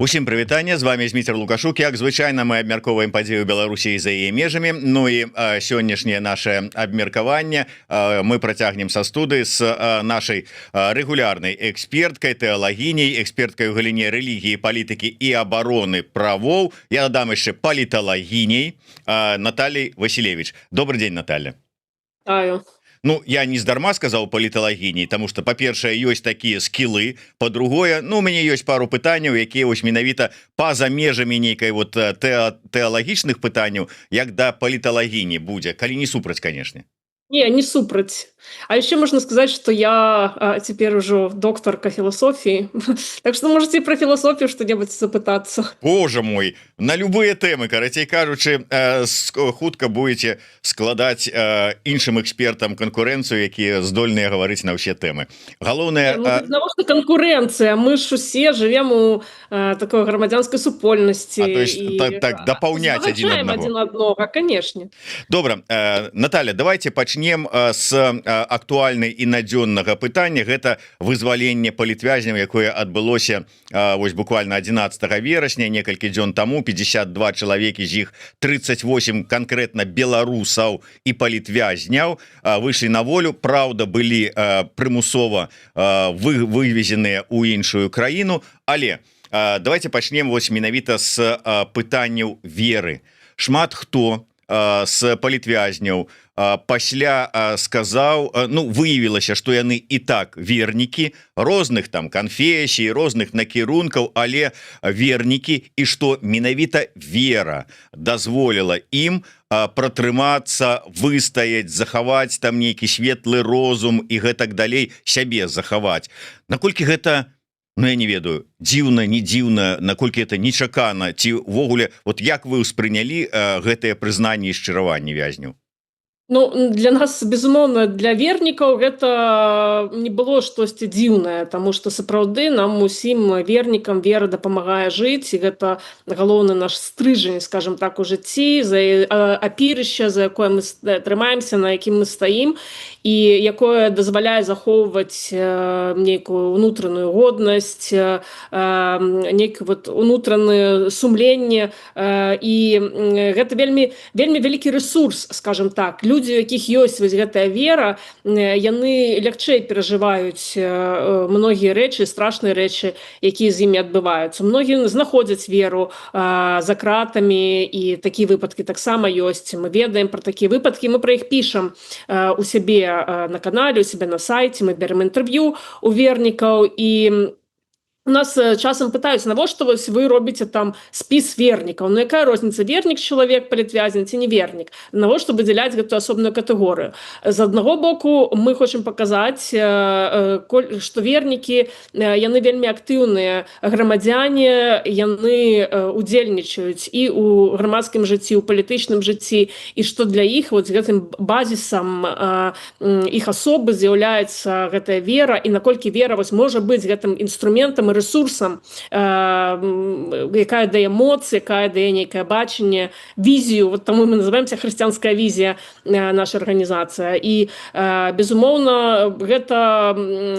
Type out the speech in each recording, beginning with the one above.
Усім прывітанне, з вами Зміцер Лукашук. Як звычайна, мы абмяркоўваем падзею Беларусі за яе межамі. Ну і сённяшняе наше абмеркаванне мы працягнем са студыі з нашай рэгулярнай эксперткай, тэалагіняй, эксперткай у галіне рэлігіі, палітыкі і абароны правоў. Я дадам яшчэ паліталагіняй Натальей Василевич. Добрый день, Наталья. Вітаю. Ну, я не здарма сказаў паліталагіняй, тому что, па-першае, ёсць такія скілы, па-другое, ну, у мяне ёсць пару пытанняў, якія вось менавіта па-за межамі нейкай вот тэалагічных пытанняў, як да паліталагіні будзе, калі не супраць, канешне. Не супраць. А еще можно сказать, что я теперь уже докторка философии. Так что можете про философию что-нибудь запытаться. Боже мой, на любые темы, карацей кажучы, хутка будете складаць іншым экспертам конкуренцию, якія здольныя гаварыць на ўсе темы. Галоўнае... Ну, потому что конкуренция. Мы ж усе живем у такой громадянской супольности. То есть так дополнять один одного, конечно. Добра, Наталья, давайте пачнем с актуальнай і надзённага пытання. Гэта вызваленне палітвязняў, якое адбылося вось буквально 11 верасня, некалькі дзён таму. 52 чалавекі, з іх 38 канкрэтна беларусаў і палітвязняў выйшлі на волю. Праўда, былі прымусова вывезеныя ў іншую краіну, але давайте пачнем вось менавіта з пытанняў веры. Шмат хто з палітвязняў пасля сказаў, ну, выявілася, што яны і так вернікі розных там канфесій, розных накірункаў, але вернікі, і што менавіта вера дазволіла ім пратрымацца, выстаяць, захаваць там нейкі светлы розум і гэтак далей, сябе захаваць. Наколькі гэта, ну, я не ведаю, дзіўна, не дзіўна, наколькі это нечакана, ці ўвогуле, вот як вы ўспрынялі гэтае прызнанне і шчыраванне вязняў? Ну, для нас, безумоўна, для вернікаў гэта не было штосьці дзіўнае, таму што сапраўды нам усім вернікам вера дапамагае жыць, і гэта галоўны наш стрыжань, скажем так, у жыцці, апірышча, за якое мы трымаемся, на якім мы стаім, і якое дазваляе захоўваць нейкую унутраную годнасць, нейкае вот унутранае сумленне, і гэта вельмі вялікі ресурс, скажем так. Людзі, у якіх ёсць вось гэтая вера, яны лягчэй перажываюць многія рэчы, страшныя рэчы, якія з імі адбываюцца. Многія знаходзяць веру за кратамі, і такія выпадкі таксама ёсць. Мы ведаем пра такія выпадкі, мы пра іх пішам у сябе на канале, у сябе на сайце, мы бярем інтэрв'ю у вернікаў, і у нас часам пытаюцца, навошта вы робіце там спіс вернікаў? Ну, якая розніца, вернік чалавек, палітвязень ці не вернік? Навошта выдзяляць гэтую асобную катэгорыю? З аднаго боку, мы хочам паказаць, што вернікі, яны вельмі актыўныя грамадзяне, яны удзельнічаюць і ў грамадскім жыцці, у палітычным жыцці, і што для іх вот гэтым базісам іх асобы з'яўляецца гэтая вера, і наколькі вера можа быць гэтым інструментам, ресурсам, якая дае эмоцыі, якая дае нейкае бачанне, візію, вот таму мы называемся хрысціянская візія, наша арганізацыя. І, безумоўна, гэта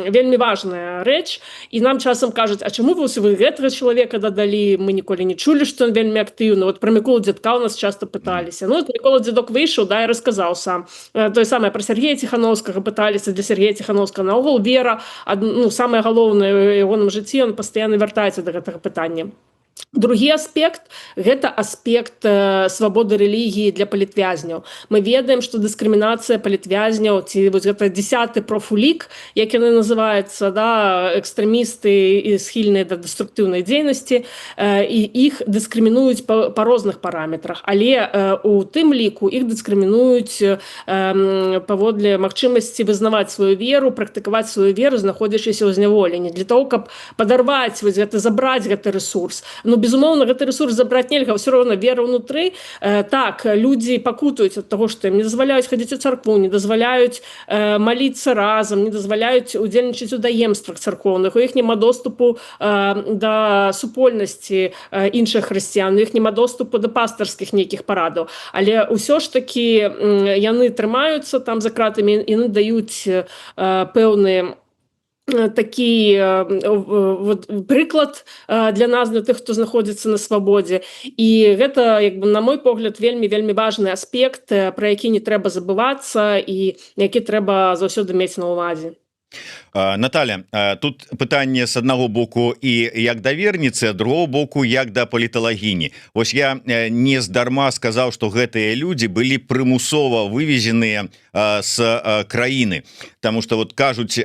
вельмі важная рэч, і нам часам кажуць, а чаму вы гэтага чалавека дадалі, мы ніколі не чулі, што ён вельмі актыўны. Вот пра Міколу Дзядка у нас часта пыталіся. Ну, Мікола Дзядок выйшаў, да, і расказаў сам. Тое самае пра Сергея Ціхановскага пыталіся, для Сергея Ціхановскага наогул вера, ну, самае галоўнае ў ягоным жыцці, он пастаянна вяртаецца да гэтага пытання. Другі аспект – гэта аспект свабоды рэлігіі для палітвязняў. Мы ведаем, што дыскрымінацыя палітвязняў, ці вось гэта 10-й профулік, як яны называюцца, да, экстрэмісты і схільныя да дэструктыўнай дзейнасці, і іх дыскрымінуюць па розных параметрах, але у тым ліку іх дыскрымінуюць паводле магчымасці вызнаваць сваю веру, практыкаваць сваю веру, знаходзячыся ў зняволенні, для того, каб падарваць, забраць гэты ресурс. Ну, безумоўна, гэты ресурс забраць нельга, ўсё роўна вера ўнутры. Так, людзі пакутаюць ад таго, што ім не дазваляюць хадзіць у царкву, не дазваляюць маліцца разам, не дазваляюць удзельнічаць у даемствах царкоўных, у іх няма доступу да супольнасці іншых хрысціян, у іх няма доступу да пастарскіх нейкіх парадаў. Але ўсё ж такі яны трымаюцца там за кратамі, яны даюць пэўныя такі прыклад для нас, для тых, хто знаходзіцца на свабодзе. І гэта, як бы, на мой погляд, вельмі важны аспект, пра які не трэба забывацца і які трэба заўсёды мець на ўвазе. Наталя, тут пытанне с аднаго боку і як да верніцы, а другого боку як да паліталагіні. Вось я не здарма сказаў, што гэтыя людзі былі прымусова вывезеныя з краіны, потому что вот кажуць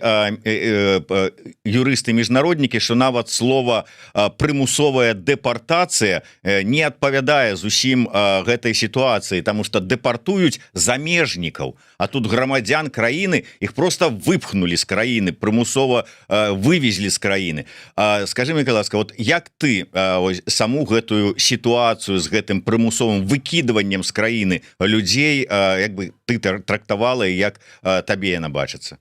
юрысты-міжнароднікі, што нават слова прымусовая дэпартацыя не адпавядае зусім гэтай сітуацыі, потому что дэпартуюць замежнікаў, а тут грамадзян краіны іх просто выпхнули з краіны, прымусова вывезлі з краіны. Скажи мне, ласка, вот як ты саму гэтую сітуацыю з гэтым прымусовым выкідваннем з краіны людзей, як бы ты трактавала і як табе яна бачыцца?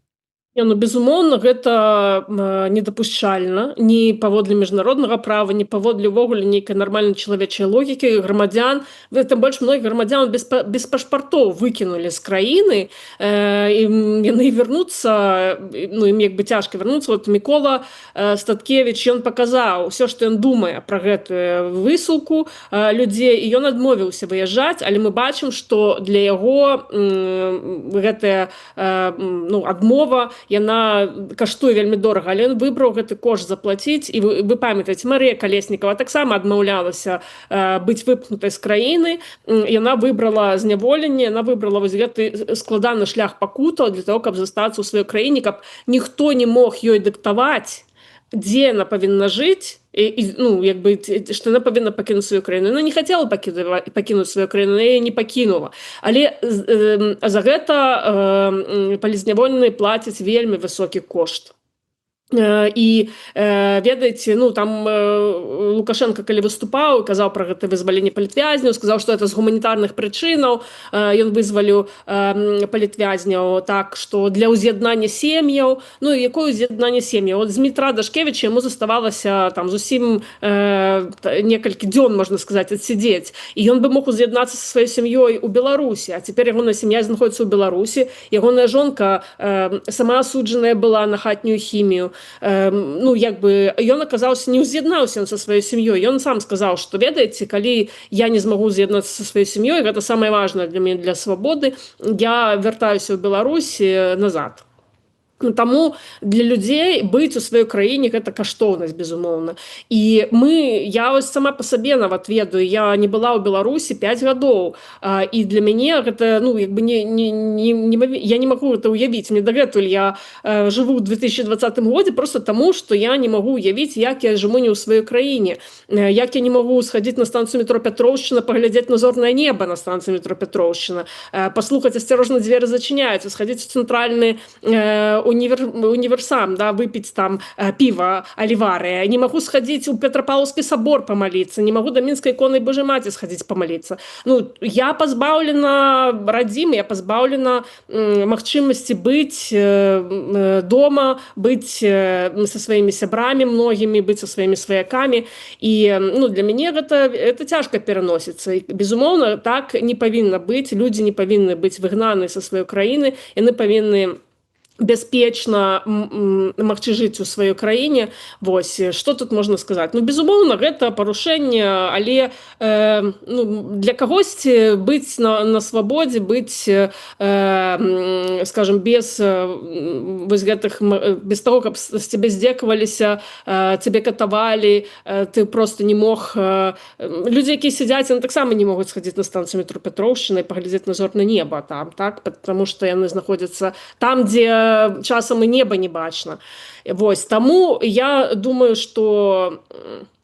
Ну, безумоўна, гэта недапушчальна ні паводле міжнароднага права, ні паводле ўвогуле нейкай нармальнай чалавечай логікі. Грамадзян, тым больш многіх грамадзян без пашпартоў выкінулі з краіны, і яны вернуцца, ну, ім як бы цяжка вернуцца. Вот Мікола Статкевіч, ён паказаў усё, што ён думае пра гэтую высылку людзей, і ён адмовіўся выязджаць, але мы бачым, што для яго гэтая адмова, яна каштуе вельмі дорага, але ён выбраў гэты кошт заплаціць. І вы памятаеце, Марыя Калеснікава таксама адмаўлялася быць выпхнутай з краіны. Яна выбрала зняволенне, яна выбрала вось гэты складаны шлях пакутаў для того, каб застацца ў сваёй краіне, каб ніхто не мог ёй дыктаваць, дзе яна павінна жыць, ну, як бы, што яна павінна пакінуць сваю краіну. Яна не хацела пакінуць сваю краіну, яе не пакінула. Але за гэта палізняволеныя плацяць вельмі высокі кошт. І ведаеце, ну, там Лукашенко, калі выступаў, казаў пра гэта вызваленне палітвязняў, сказаў, што это з гуманітарных прычынаў ён вызваліў палітвязняў, так, што для ўз'яднання сем'яў. Ну, і якое ўз'яднанне сем'яў? От з Дмітра Дашкевіча яму заставалася там зусім некалькі дзён, можна сказаць, адсидзець. І ён бы мог уз'яднацца са сваёй сям'ёй у Беларусі, а цяпер ягоная сям'я знаходзіцца ў Беларусі. Ягоная жонка сама асуджаная была на хатнюю хімію. Ну, як бы, ён аказаўся, не ўз'яднаўся са сваёй сям'ёй. Ён сам сказаў, што, ведаеце, калі я не змагу з'яднацца са сваёй сям'ёй, гэта самае важнае для мяне, для свабоды, я вяртаюся ў Беларусь назад. Таму для людзей быць у сваёй краіне гэта каштоўнасць, безумоўна. І я ось сама па сабе нават ведаю, я не была ў Беларусі 5 гадоў, і для мяне гэта, ну, як бы я не магу гэта ўявіць. Мне дагэтуль я жыву ў 2020 годзе просто таму, што я не магу ўявіць, як я жыву не ў сваёй краіне, як я не магу схадзіць на станцыю метро Пятроўшчына, паглядзець на зорнае неба на станцыі метро Пятроўшчына, паслухаць «Асцярожна, дзверы зачыняюцца», схадзіць у цэнтральны універсам, да, выпіць там піва Аліварыя. Не магу схадзіць у Петрапаўлаўскі сабор памаліцца, не магу да Мінскай іконы Божай Маці схадзіць памаліцца. Ну, я пазбаўлена радзімы, я пазбаўлена магчымасці быць дома, быць са сваімі сябрамі многімі, быць са сваімі сваякамі. І, ну, для мяне гэта цяжка пераносіцца. І, безумоўна, так не павінна быць. Людзі не павінны быць выгнаны са сваёй краіны, яны павінны бяспечна магчы жыць у сваёй краіне. Вось, што тут можна сказаць? Ну, безумоўна, гэта парушэнне, але для кагосьці быць на свабодзе, быць, скажем, без таго, каб з цябе здзекаваліся, цябе катавалі, ты просто не мог... Людзі, якія сядзяць, яны таксама не могуць схадзіць на станцыю метро Пятроўшчына і паглядзець на зорнае неба там, так? Потому што яны знаходзяцца там, дзе часам і неба не бачна. Вось, таму я думаю, што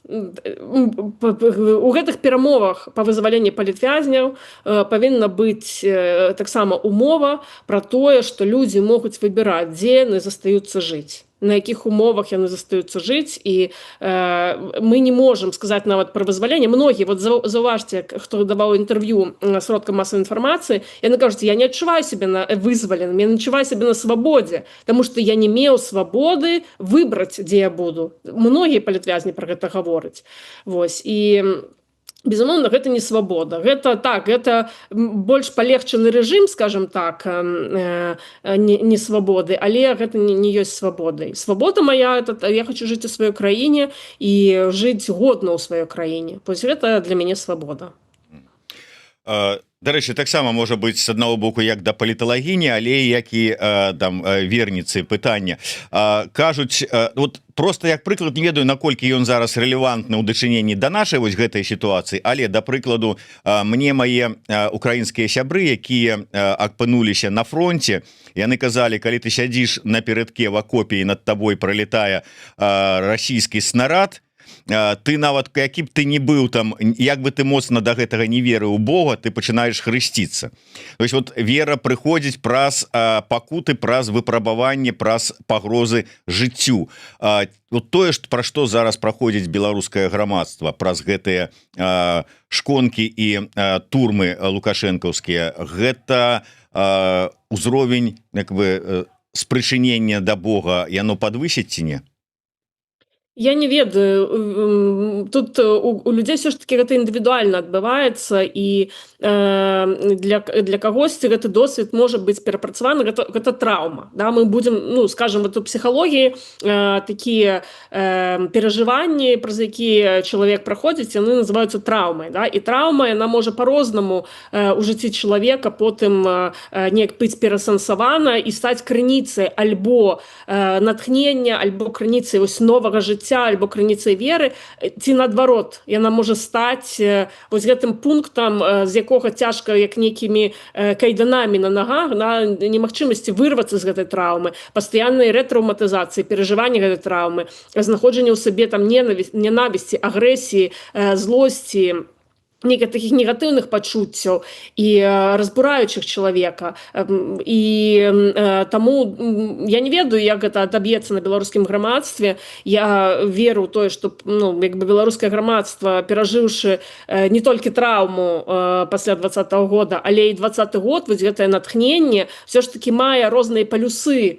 у гэтых перамовах па вызваленні палітвязняў павінна быць таксама умова пра тое, што людзі могуць выбіраць, дзе яны застаюцца жыць, на якіх умовах яны застаюцца жыць. І мы не можам сказаць нават пра вызваленне. Многія, вот заўважце, хто даваў інтэрв'ю сродкам масавай інфармацыі, яны кажуць, я не адчуваю сябе вызваленым, я не адчуваю сябе на свабодзе, таму што я не меў свабоды выбраць, дзе я буду. Многія палітвязні пра гэта гавораць. Вось, і Безумоўна, гэта не свабода. Гэта так, гэта больш палегчаны рэжым, скажем так, не свабоды, але гэта не ёсць свабодай. Свабода моя это я хочу жыць у сваёй краіне і жыць годна ў сваёй краіне. Вось гэта для мяне свабода. Дарэчы, таксама можа быць з аднаго боку як да паліталагіні, але як і там верніцы пытання. Кажуць, вот просто як прыклад, не ведаю, наколькі ён зараз рэлевантны ў дачыненні да нашай вось гэтай сітуацыі, але да прыкладу мне мае украінскія сябры, якія апынуліся на фронте, яны казалі, калі ты сядзіш на перадке в акопе і над табой пролетае расійскі снарад, ты нават які б ты не быў там, як бы ты моцна до гэтага не верыў у Бога, ты пачынаеш хрысціцца. То есть вот вера прыходзіць праз пакуты, праз выпрабаванне, праз пагрозы жыццю. Вот тое, пра што зараз праходзіць беларускае грамадства, праз гэтыя шконкі і турмы лукашэнкаўскія, гэта ўзровень як бы спрычынення да Бога, яно падвысіць ці не? Я не ведаю, тут у людзей все ж таки гэта індывідуальна адбываецца, і для кагосьці гэты досвед можа быць перапрацаваны, гэта траўма, да? Мы будзем, ну скажем, вот у псіхалогіі такія перажыванні, праз якія чалавек праходзіць, яны называюцца траўмай, да? І траўма яна можа по-рознаму у жыцці чалавека потым неяк быць перасэнсавана і стаць крыніцай альбо натхнення, альбо крыніцай вось новага жыцця, альбо крыніцай веры, ці наадварот, яна можа стаць вось гэтым пунктам, з якога цяжка як нейкімі кайданамі на нагах, на немагчымасці вырвацца з гэтай траўмы, пастаяннай рэтраўматызацыі, перажывання гэтай траўмы, знаходжання ў сабе там ненавісці, агрэсіі, злосці, неких таких негатыўных пачуццяў і разбураючых чалавека. І таму я не ведаю, як гэта адаб'ецца на беларускім грамадстве. Я веру ў тое, што як бы беларускае грамадства, перажыўшы не толькі траўму пасля 20-го года, але і 20-й год, вось гэтае натхненне все ж таки мае розныя палюсы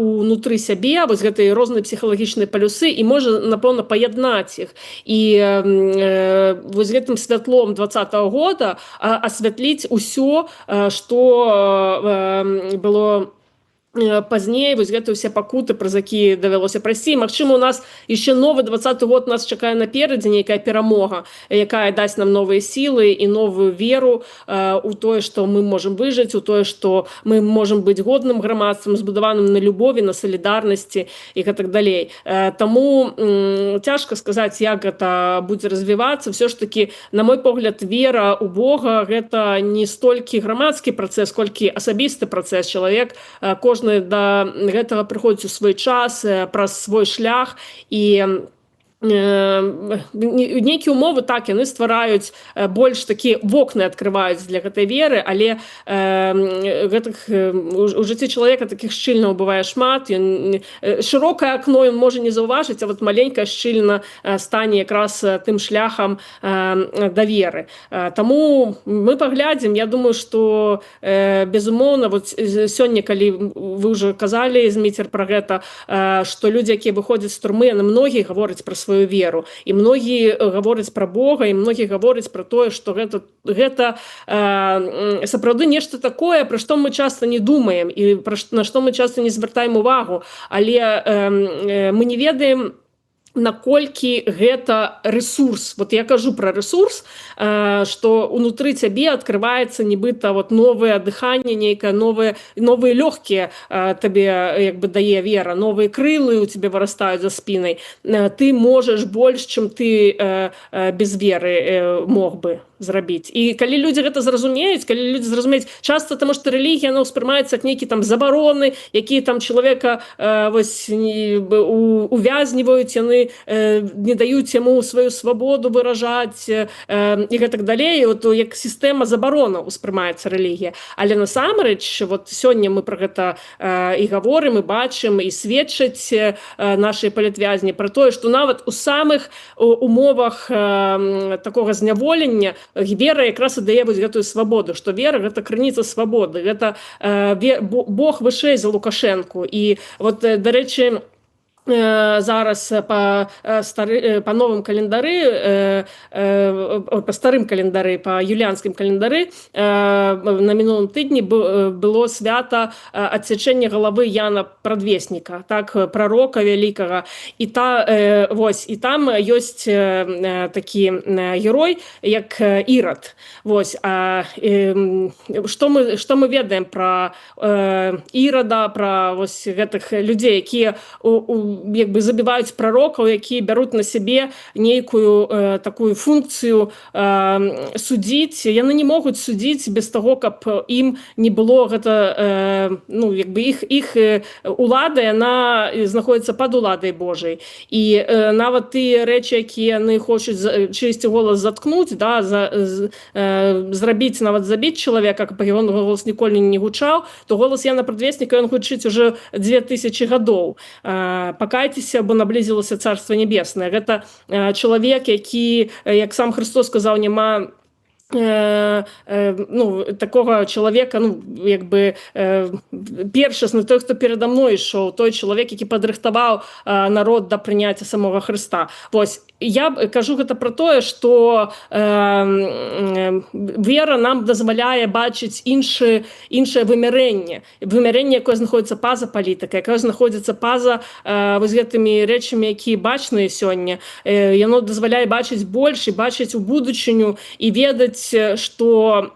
унутры сябе, вось гэтыя розныя псіхалагічныя палюсы, і можа, напэўна, паяднаць іх. І вось гэтым святлом 20-го года асвятліць усё, што было пазней, вось гэта ўсе пакуты, праз якія давялося прайсці. Магчыма, у нас яшчэ новы 20-й год нас чакае наперадзе нейкая перамога, якая дасць нам новыя сілы і новую веру у тое, што мы можам выжыць, у тое, што мы можам быць годным грамадствам, збудаваным на любові, на салідарнасці і гэтак далей. Таму цяжка сказаць, як гэта будзе развівацца. Все ж таки, на мой погляд, вера ў Бога гэта не столькі грамадскі працэс, колькі асабісты працэс. Чалавек кожны да гэтага прыходзіць у свой час, праз свой шлях, і нейкія умовы, так, яны ствараюць больш такія вокны, адкрываюць для гэтай веры, але у жыцці чалавека такіх шчыльнаў бывае шмат. Шырокае акно ён можа не заўважыць, а вот маленькая шчыльна стане якраз тым шляхам да веры. Таму мы паглядзім. Я думаю, што безумоўна, вот сёння, калі вы ўжо казалі, Зміцер, пра гэта, што людзі, якія выходзяць з турмы, яны многія гавораць пра сваю веру, і многія гавораць пра Бога, і многія гавораць пра тое, што гэта сапраўды нешта такое, пра што мы часта не думаем і на што мы часта не звяртаем увагу, але мы не ведаем, наколькі гэта ресурс. Вот я кажу пра ресурс, што унутры цябе адкрываецца нібыта вот новае дыханне, нейкае новыя лёгкія табе як бы дае вера, новыя крылы ў цябе вырастаюць за спінай. Ты можаш больш, чым ты без веры мог бы зрабіць. І калі людзі гэта зразумеюць, часта, таму што рэлігія, яна ўспрымаецца як нейкі там забароны, якія там чалавека вось увязніваюць, яны не даюць яму сваю свабоду выражаць і гэтак далей. Вот як сістэма забаронаў успрымаецца рэлігія. Але насамрэч, вот сёння мы пра гэта і гаворым, і бачым, і сведчаць нашыя палітвязні пра тое, што нават у самых умовах такога зняволення вера якраз і дае вось гэтую свабоду, што вера – гэта крыніца свабоды, гэта Бог вышэй за Лукашэнку. І вот, дарэчы, зараз по новым календары, по старым календары, по юліанскім календары на мінулым тыдні было свята адсячэння галавы Яна Прадвесніка, так, прарока вялікага. І там ёсць такі герой, як Ірад. Што мы ведаем пра Ірада, пра гэтых людзей, якія як бы забіваюць прарокаў, якія бяруць на сябе нейкую такую функцыю судзіць. Яны не могуць судзіць без таго, каб ім не было гэта, ну, як бы іх улада, яна знаходзіцца пад уладай Божай. І нават тыя рэчы, якія яны хочуць чыйсьці голас заткнуць, да, зрабіць, нават забіць чалавека, каб ён голас ніколі не гучаў, то голас Яна Прадвесніка ён гучыць уже 2000 гадоў. Пакайцеся, бо наблізілася Царства Небеснае. Гэта чалавек, які, як сам Христос сказаў, няма такого чалавека, ну, як бы першасны, той, хто перада мной ішоў, той чалавек, які падрыхтаваў народ да прыняцця самога Хрыста. Вось, я кажу гэта пра тое, што вера нам дазваляе бачыць іншае вымярэнне, якое знаходзіцца па-за палітыкай, якое знаходзіцца па-за вось гэтымі рэчамі, якія бачныя сёння. Яно дазваляе бачыць больш і бачыць у будучыню і ведаць, што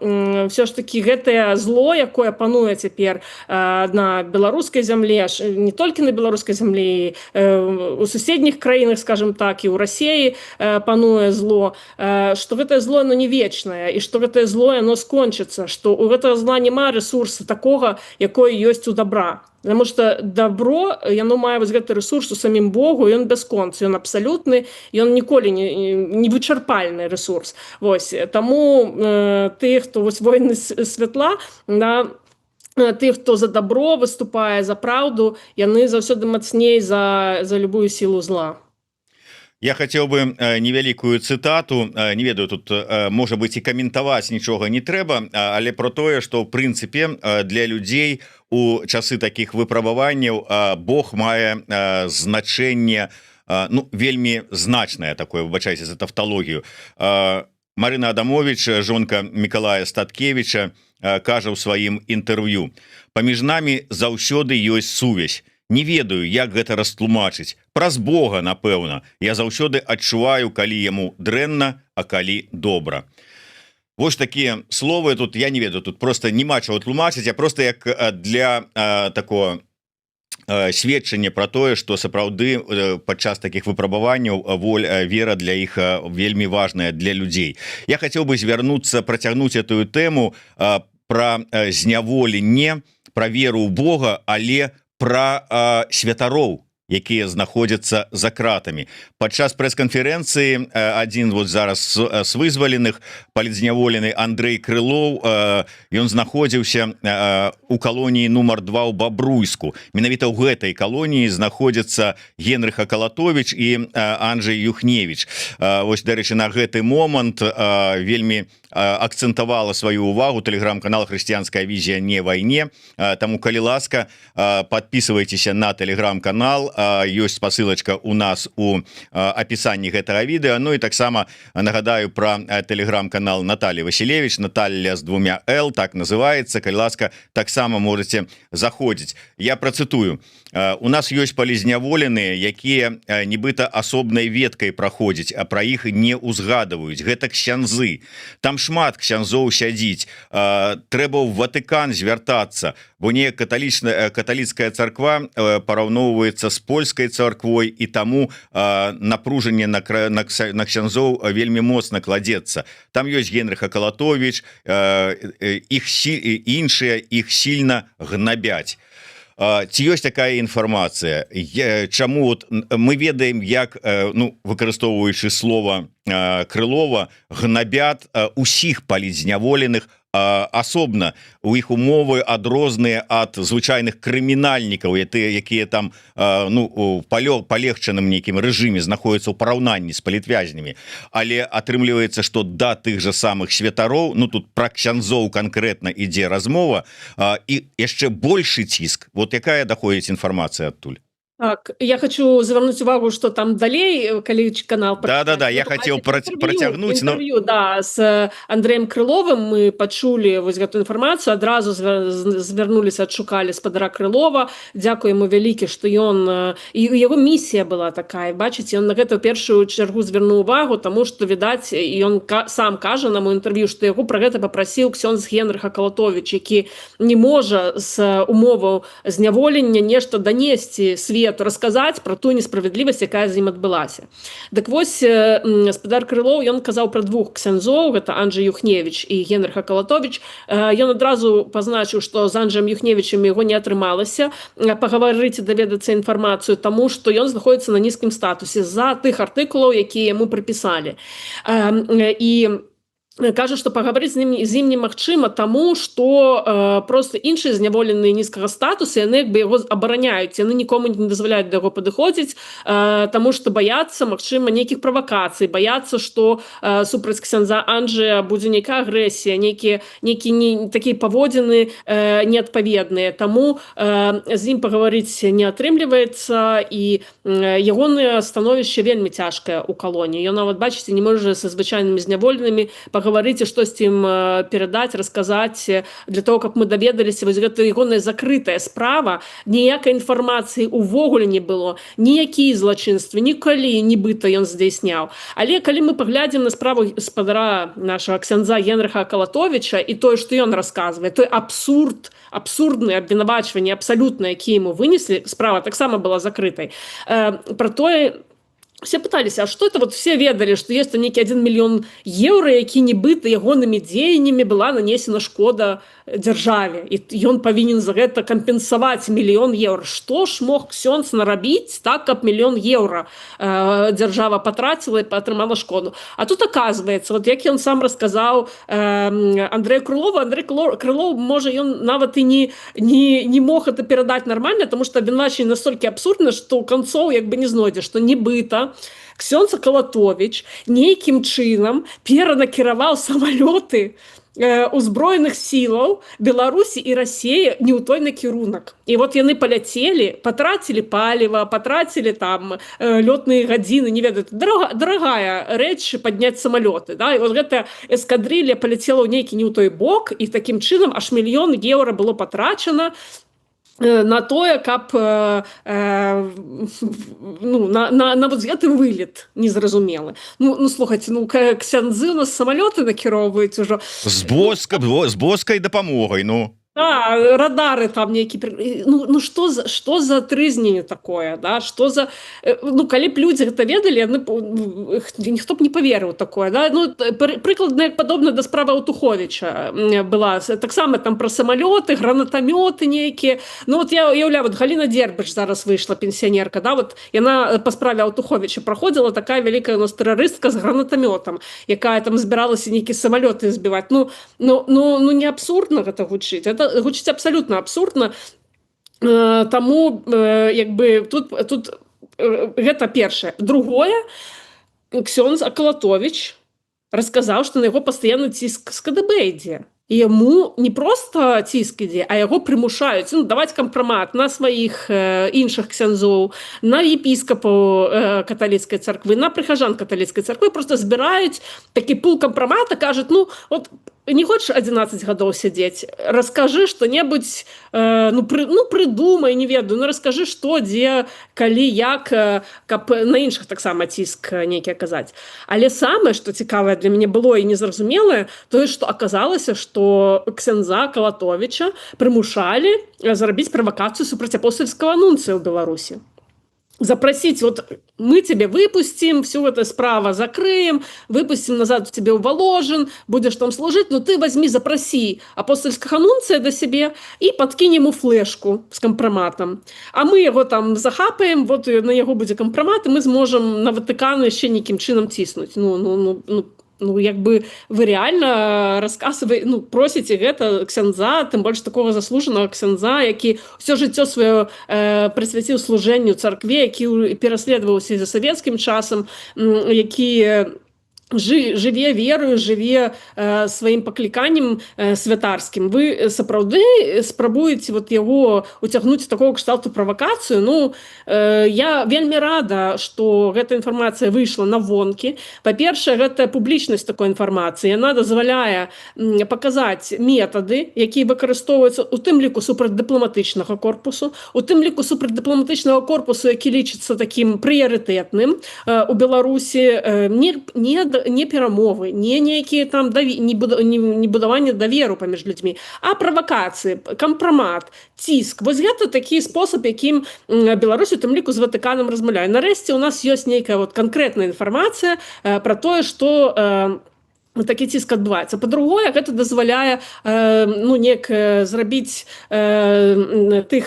все ж таки гэтае зло, якое пануе цяпер на беларускай зямлі, не толькі на беларускай зямлі, у суседніх краінах, скажем так, і ў Расіі пануе зло, што гэтае зло, оно не вечнае, і што гэтае зло, оно скончыцца, што у гэтага зла няма рэсурса такога, якое ёсць у добра. Потому что добро, яно мае вось гэты рэсурс у самім Богу, ён бясконцы, ён абсалютны, ён ніколі не вычарпальны рэсурс. Вось, таму тыя, хто вось воіны святла, тых, хто за добро выступае, за праўду, яны заўсёды мацней за любую сілу зла. Я хотел бы невялікую цытату, не ведаю, тут можа быть і каментаваць нічога не трэба, але про тое, што ў прынцыпе для людзей у часы такіх выпрабаванняў Бог мае значэнне, ну, вельмі значнае такое, выбачайце за тавталогію. Марына Адамович, жонка Мікалая Статкевіча, кажа ў сваім інтэрв'ю: паміж намі заўсёды ёсць сувязь. Не ведаю, як гэта растлумачыць. Праз Бога, напэўна. Я заўсёды адчуваю, калі яму дрэнна, а калі добра. Вось такія словы тут, я не ведаю, тут просто няма чаго тлумачыць, а просто як для такого сведчання пра тое, што сапраўды падчас такіх выпрабаванняў вера для іх вельмі важная для людзей. Я хацеў бы звярнуцца, працягнуць этую тэму пра зняволенне, пра веру ў Бога, але пра святароў, якія знаходзяцца за кратамі. Падчас прэс-канферэнцыі адзін вот зараз з вызваленых, палітзняволены Андрэй Крылоў, ён знаходзіўся у калоніі нумар 2 ў Бабруйску. Менавіта ў гэтай калоніі знаходзяцца Генрых Акалатовіч і Анджэй Юхневіч. Вось, дарэчы, на гэты момант вельмі акцентавала сваю увагу тэлеграм-канал «Хрысціянская візія не вайне». Таму, калі ласка, подписывайтеся на тэлеграм-канал, ёсць спасылачка у нас у апісанні гэтага відэа. Ну і таксама нагадаю пра тэлеграм-канал Натальи Василевич, Наталья з 2 Л, так называется. Калі ласка, таксама можете заходзіць. Я працытую: у нас ёсць палізняволеныя, якія нібыта асобнай веткай праходзяць, а пра іх не ўзгадваюць. Гэта ксяндзы. Там шмат ксяндзоў сядзіць. Трэба ў Ватыкан звяртацца, бо неяк каталіцкая царква параўноўваецца з польскай царквой, і таму напружанне на ксяндзоў вельмі моцна кладзецца. Там ёсць Генрых Акалатовіч, іншыя іх сильна гнабяць. Ці ёсць такая інфармацыя? Чаму мы ведаем, як, ну, выкарыстоўваючы слова Крылова, гнабят усіх палітзняволеных асобна. У іх умовы адрозныя ад звычайных крымінальнікаў, якія там, ну, у палегчаным нейкім рэжыме знаходзяцца ў параўнанні з палітвязнямі. Але атрымліваецца, што да тых жа самых святароў, ну, тут пра ксяндзоў канкрэтна ідзе размова, і яшчэ большы ціск. Вот якая даходзіць інфармацыя адтуль? Так, я хочу звярнуць увагу, што там далей, калі канал Да-да-да, прачытаць, я вы хацеў пабачыце працягнуць, но інтэрв'ю, да, з Андрэем Крыловым мы пачулі вось гэтую інфармацыю, адразу звярнуліся, адшукалі спадара Крылова. Дзякуй яму вялікі, што ён і яго місія была такая. Бачыце, ён на гэта ў першую чаргу звярнуў увагу, таму што, відаць, ён сам кажа на мой інтэрв'ю, што яго пра гэта папрасіў ксёндз Генрых Акалатовіч, які не можа з умоваў зняволення нешта данесці свету, расказаць пра тую несправядлівасць, якая з ім адбылася. Дык вось спадар Крылоў, ён казаў пра двух ксяндзоў, гэта Анджэй Юхневіч і Генрых Акалатовіч. Ён адразу пазначыў, што з Анджэем Юхневічам яго не атрымалася пагаварыць і даведацца інфармацыю, таму што ён знаходзіцца на нізкім статусе з-за тых артыкулаў, якія яму прыпісалі. І кажа, што пагаварыць з ім немагчыма, таму што проста іншыя зняволеныя нізкага статуса, яны як бы яго абараняюць, яны нікому не дазваляюць да яго падыходзіць, таму што баяцца, магчыма, нейкіх правакацый, баяцца, што супраць ксяндза Анджэя будзе нейкая агрэсія, нейкія такія паводзіны неадпаведныя. Таму з ім пагаварыць не атрымліваецца, і ягонае становішча вельмі цяжкае ў калоніі. Ён нават, бачыце, не можа са звычайнымі зняволенымі паговорыць, штосьці ім перадаць, расказаць, для того, каб мы даведаліся, вось гэта ягоная закрытая справа, ніякай інфармацыі ўвогуле не было, ніякія злачынствы, ніколі, нібыта ён здзяйсняў. Але калі мы паглядзім на справу спадара нашага ксяндза Генрыха Акалатовіча і тое, што ён расказвае, той абсурдныя абвінавачванні абсалютна, якія яму вынеслі, справа таксама была закрытай. Пра тое, все пыталіся, а што это вот все ведалі, што ёсць там нейкі 1 мільён еўра, які нібыта ягонымі дзеяннямі была нанесена шкода дзяржаве, і ён павінен за гэта кампенсаваць 1 мільён еўра. Што ж мог ксёндз нарабіць так, каб 1 мільён еўра дзяржава патраціла і атрымала шкоду? А тут аказваецца, вот як ён сам расказаў Андрэю Крылову, Андрэй Крылоў, можа, ён нават і не мог это перадаць нармальна, таму што абвінавачванне настолькі абсурдна, што канцоў як бы не знойдзе, што нібыта ксёндз Акалатовіч нейкім чынам перанакіраваў самалёты узброеных сілаў Беларусі і Расіі не ў той накірунак. І вот яны паляцелі, патрацілі паліва, патрацілі там лётныя гадзіны, не ведаю, дарагая рэч падняць самалёты. Да? І вот гэта эскадрылля паляцела ў нейкі не ў той бок, і такім чынам аж 1 мільён еўра было патрачана на тое, каб на вот гэты вылет незразумелы. Ну слухайце, ксяндзы у нас самалёты накіроўваюць ужо. З боскай дапамогай, радары там нейкі, што за трызненне такое, да? Што за, калі б людзі гэта ведалі, ніхто б не паверыў такое, да? Прыкладна як падобна да справы Аўтуховіча была, таксама там пра самалёты, гранатамёты нейкія. Вот я уяўляю, вот Галіна Дзербіч зараз выйшла, пенсіянерка, да? Вот яна па справе Аўтуховіча праходзіла, такая вялікая у нас тэрарыстка з гранатамётам, якая там збіралася нейкія самалёты збіваць. Не абсурдна гэта гучыць, это гучыць абсалютна абсурдна. Таму як бы тут гэта першае. Другое, ксёндз Акалатовіч расказаў, што на яго пастаянны ціск з КДБ ідзе. І яму не проста ціск ідзе, а яго прымушаюць даваць кампрамат на сваіх іншых ксяндзоў, на епіскапаў каталіцкай царквы, на прыхажан каталіцкай царквы, проста збіраюць такі пул кампрамата, кажуць, вот не хочаш 11 гадоў сядзець, раскажы што-небудзь, прыдумай, не ведаю, раскажы што, дзе, калі, як, каб на іншых таксама ціск нейкі аказаць. Але самае, што цікавае для мяне было і незразумелае, тое, што аказалася, што ксяндза Акалатовіча прымушалі зрабіць правакацыю супраць апостальскага нунцыя ў Беларусі. Запросить, вот мы тебе выпустим, всю эту справу закрыем, выпустим назад тебе в Воложин, будешь там служить, но ты возьми, запроси апостольского нунция до себе и подкинь ему флешку с компроматом. А мы его там захапаем, вот на его будет компромат, и мы сможем на Ватикан еще неким чином тиснуть. Як бы вы реально просіце гэта ксяндза, тым больш такога заслужанага ксяндза, які ўсё жыццё сваё прысвяціў служэнню царкве, які пераследаваўся за савецкім часам, які жыве верою, жыве сваім пакліканнем святарскім. Вы сапраўды спрабуеце вот яго уцягнуць такого кшталту правакацыю. Ну, я вельмі рада, што гэта інфармацыя выйшла на вонкі. Па-першае, гэта публічнасць такой інфармацыі. Яна дазваляе паказаць метады, якія выкарыстоўваюцца у тым ліку супраць дыпламатычнага корпусу, у тым ліку супраць дыпламатычнага корпусу, які лічыцца такім прыярытэтным у Беларусі, не перамовы, не нейкія там не будаванне даверу паміж людзьмі, а правакацыі, кампрамат, ціск. Вось гэта такі спосаб, якім Беларусь у тым ліку з Ватыканам размаўляе. Нарэшце у нас ёсць нейкая вот канкрэтная інфармацыя пра тое, што такі ціск адбываецца. Па-другое, гэта дазваляе неяк зрабіць тых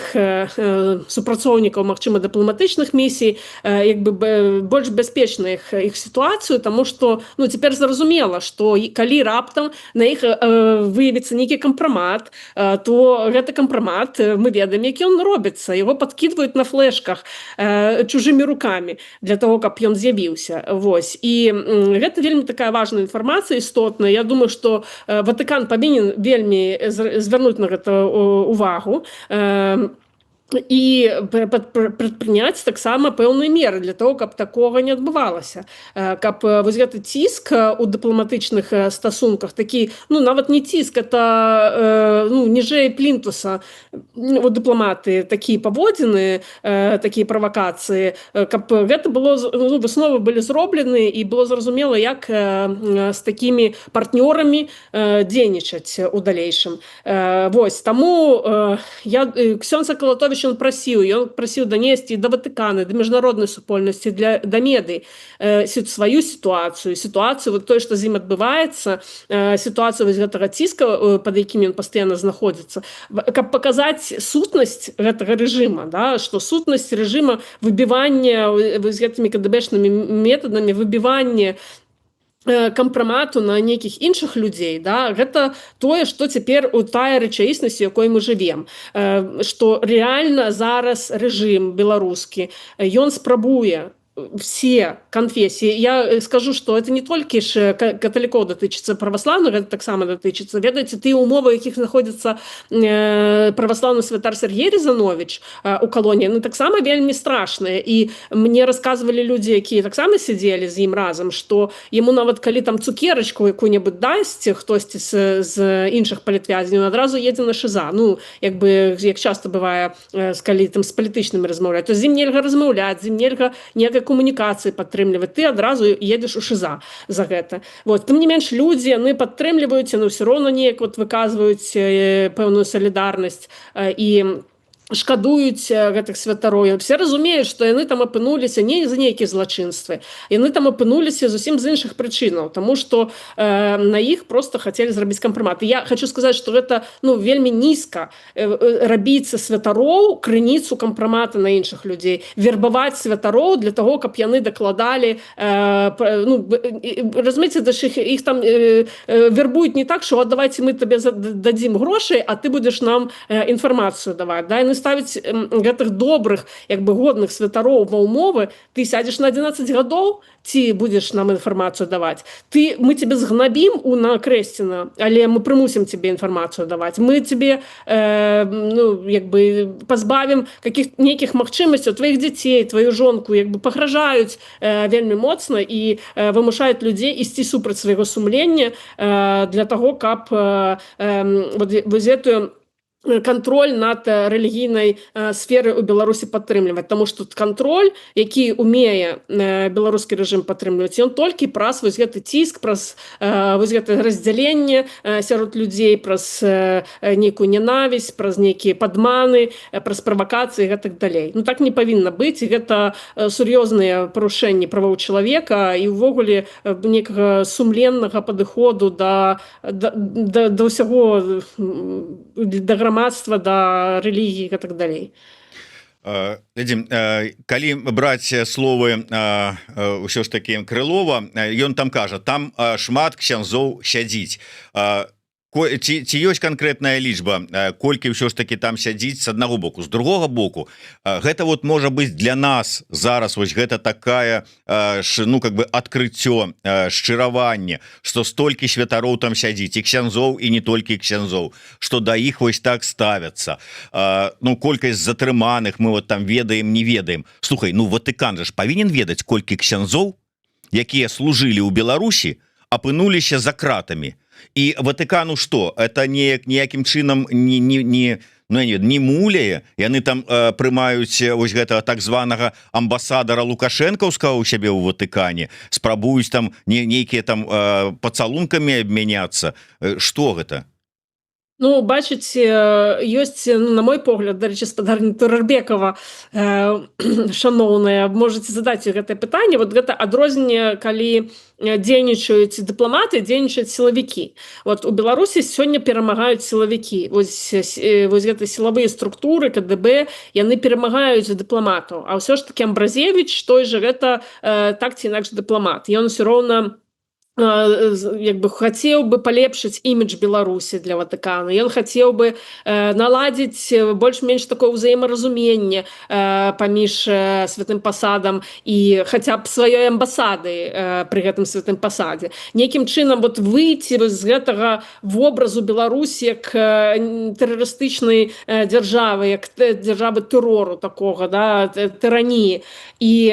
супрацоўнікаў, магчыма, дыпламатычных місій як бы больш бяспечна іх сітуацыю, таму што цяпер зразумела, што калі раптам на іх выявіцца нейкі кампрамат, то гэты кампрамат, мы ведаем, які ён робіцца. Яго падкідваюць на флешках чужымі рукамі для того, каб ён з'явіўся. Вось. І гэта вельмі такая важная інфармацыя, істотна. Я думаю, што Ватыкан павінен вельмі звярнуць на гэта увагу і прадпрыняць таксама пэўныя меры для того, каб такога не адбывалася. Каб вось гэты ціск у дыпламатычных стасунках, такі, нават не ціск, это ніжэй плінтуса у дыпламаты такія паводзіны, такія правакацыі, каб гэта было, высновы былі зроблены і было зразумела, як з такімі партнёрамі дзейнічаць у далейшым. Вось, таму ксёндз Акалатовіч ён прасіў данесці да Ватыкана, да міжнароднай супольнасці, да медый сваю сітуацыю, вот тое, што з ім адбываецца, сітуацыю вось гэтага ціска, пад якім ён пастаянна знаходзіцца, каб паказаць сутнасць гэтага рэжыма, што сутнасць рэжыма выбівання з гэтымі КДБшнымі метадамі, выбівання кампрамату на нейкіх іншых людзей, гэта тое, што цяпер у тая рэчаіснасці, якой мы жывем, што рэальна зараз рэжым беларускі, ён спрабуе все конфессии. Я скажу, что это не только католиков датычыцца, православных это таксама датычыцца. Ведаеце, тыя умовы, якіх знаходзіцца православны святар Сергей Рязанович у калоніі, яны таксама вельмі страшныя. І мне расказвалі людзі, якія таксама сидзелі з ім разам, што яму нават калі там цукерачку якую-небудзь дасць хтосьці з іншых палітвязняў, адразу едзе на ШИЗА. Як часто бывае, калі там з палітычнымі размаўляць, то з ім нельга размаўляць, з ім нельга ніякай камунікацыі падтрымліваць, ты адразу едзеш у ШИЗА за гэта. Тым не менш, людзі, яны падтрымліваюць, яны ўсё роўна неяк выказваюць пэўную салідарнасць і шкадуюць гэтых святароў. Все разумеюць, што яны там апынуліся не за нейкія злачынствы. Яны там апынуліся зусім з іншых прычынаў, таму што на іх просто хацелі зрабіць кампрамат. Я хочу сказаць, што гэта вельмі нізка рабіць са святароў крыніцу кампрамата на іншых людзей, вербаваць святароў для того, каб яны дакладалі, разумееце, іх там вербуюць не так, што давайте мы табе дадзім грошай, а ты будзеш нам інфармацыю даваць. Яны ставіць гэтых добрых, годных святароў ва ўмовы, ты сядзеш на 11 гадоў, ці будзеш нам інфармацыю даваць. Мы тебе згнабім на Крэсціна, але мы прымусім тебе інфармацыю даваць. Мы тебе пазбавім нейкіх магчымасцяў, тваіх дзяцей, твою жонку, пагражаюць вельмі моцна і вымушаюць людзей ісці супраць свайго сумлення для таго, каб вось гэтую контроль над рэлігійнай сферай у Беларусі падтрымліваць, таму што кантроль, які умее беларускі рэжым падтрымліваць, ён толькі праз вось гэты ціск, праз вось гэта раздзяленне сярод людзей, праз нейкую нянавісць, праз нейкія падманы, праз правакацыі і гэтак далей. Так не павінна быць, і гэта сур'ёзныя парушэнні правоў чалавека і ўвогуле нейкага сумленнага падыходу да ўсяго, да грамадства, да рэлігіі і так далей. Калі браць словы ўсё ж такі Крылова, ён там кажа, там шмат ксяндзоў сядзіць. ці ёсць канкрэтная лічба, колькі ўсё ж таки там сядзіць з аднаго боку, з другога боку гэта вот можа быць для нас зараз вось гэта такая ну как бы адкрыццё, шчыраванне, што столькі святароў там сядзіць і ксяндзоў і не толькі ксяндзоў, што да іх вось так ставяцца. Ну колькасць затрыманых мы вот там ведаем, не ведаем. Слухай, ну Ватыкан же ж павінен ведаць, колькі ксяндзоў, якія служылі ў Беларусі, апынуліся за кратамі. І Ватыкану што? Это ніякім чынам не муляе, яны там прымаюць вось гэтага так званага амбасадара лукашэнкаўскага ў сябе ў Ватыкане, спрабуюць там нейкія там пацалункамі абмяняцца. Што гэта? Ну, бачыце, ёсць, ну, на мой погляд, дарэчы, спадарня Турарбекова, шаноўная, можаце задаць гэтае пытанне. Вот гэта адрозненне, калі дзейнічаюць дыпламаты, дзейнічаюць сілавікі. Вот у Беларусі сёння перамагаюць сілавікі. Вось гэта сілавыя структуры, КДБ, яны перамагаюць дыпламатаў. А ўсё ж такі Амбразевіч, той же гэта так ці інакш дыпламат. Ён усё роўна як бы хацеў бы палепшыць імідж Беларусі для Ватыкана. Ён хацеў бы наладзіць больш-менш такое ўзаемаразуменне паміж святым пасадам і хаця б сваёй амбасады пры гэтым святым пасадзе. Нейкім чынам вот выйти з гэтага вобразу Беларусі як тэрарыстычнай дзяржавы, як дзяржавы тэрору такога, да, тыраніі. І